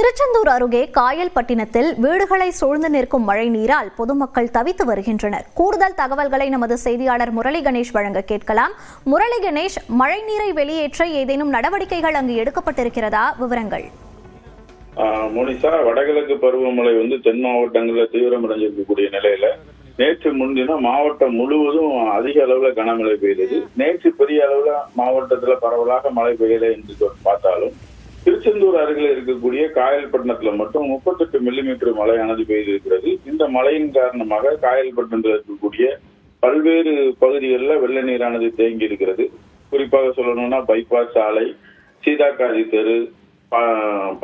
திருச்செந்தூர் அருகே காயல்பட்டினத்தில் வீடுகளை சூழ்ந்து நிற்கும் மழை நீரால் பொதுமக்கள் தவித்து வருகின்றனர். கூடுதல் தகவல்களை நமது செய்தியாளர் முரளி கணேஷ் வழங்க கேட்கலாம். முரளி கணேஷ், மழை நீரை வெளியேற்ற ஏதேனும் நடவடிக்கைகள் அங்கு எடுக்கப்பட்டிருக்கிறதா? விவரங்கள். மோனிஷா, வடகிழக்கு பருவமழை தென் மாவட்டங்களில் தீவிரமடைஞ்சிருக்கக்கூடிய நிலையில நேற்று முன்தினம் மாவட்டம் முழுவதும் அதிக அளவுல கனமழை பெய்தது. நேற்று பெரிய அளவுல மாவட்டத்துல பரவலாக மழை பெய்யலை என்று பார்த்தாலும் திருச்செந்தூர் அருகில் இருக்கக்கூடிய காயல்பட்டினத்துல மட்டும் 38 மில்லிமீட்டர் மழையானது பெய்திருக்கிறது. இந்த மழையின் காரணமாக காயல்பட்டினத்தில் இருக்கக்கூடிய பல்வேறு பகுதிகளில் வெள்ள நீரானது தேங்கி இருக்கிறது. குறிப்பாக சொல்லணும்னா பைபாஸ் சாலை, சீதாக்காதி தெரு,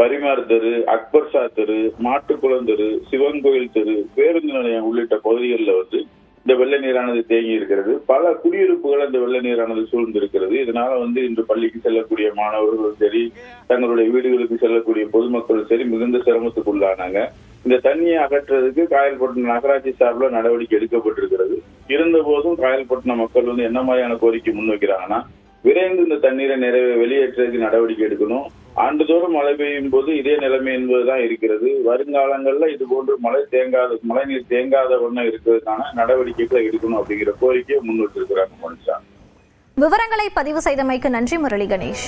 பரிமார் தெரு, அக்பர் ஷா தெரு, மாட்டுக்குளம் தெரு, சிவன் கோயில் தெரு, பேருந்து நிலையம் உள்ளிட்ட பகுதிகளில் இந்த வெள்ள நீரானது தேங்கி இருக்கிறது. பல குடியிருப்புகள் அந்த வெள்ள நீரானது சூழ்ந்திருக்கிறது. இதனால இன்று பள்ளிக்கு செல்லக்கூடிய மாணவர்களும் சரி, தங்களுடைய வீடுகளுக்கு செல்லக்கூடிய பொதுமக்களும் சரி மிகுந்த சிரமத்துக்குள்ளானாங்க. இந்த தண்ணியை அகற்றுறதுக்கு காயல்பட்டினம் நகராட்சி சார்பில் நடவடிக்கை எடுக்கப்பட்டிருக்கிறது. இருந்த போதும் காயல்பட்டினம் மக்கள் என்ன மாதிரியான கோரிக்கை முன்வைக்கிறாங்கன்னா, விரைந்து இந்த தண்ணீரை வெளியேற்றுறதுக்கு நடவடிக்கை எடுக்கணும். ஆண்டுதோறும் மழை பெய்யும் போது இதே நிலைமை என்பதுதான் இருக்கிறது. வருங்காலங்கள்ல இது போன்று மழை நீர் தேங்காத வண்ணம் இருக்கிறதுக்கான நடவடிக்கைகளை எடுக்கணும் அப்படிங்கிற கோரிக்கையை முன்வைத்திருக்கிறாங்க. மனுஷா, விவரங்களை பதிவு செய்தமைக்கு நன்றி முரளி கணேஷ்.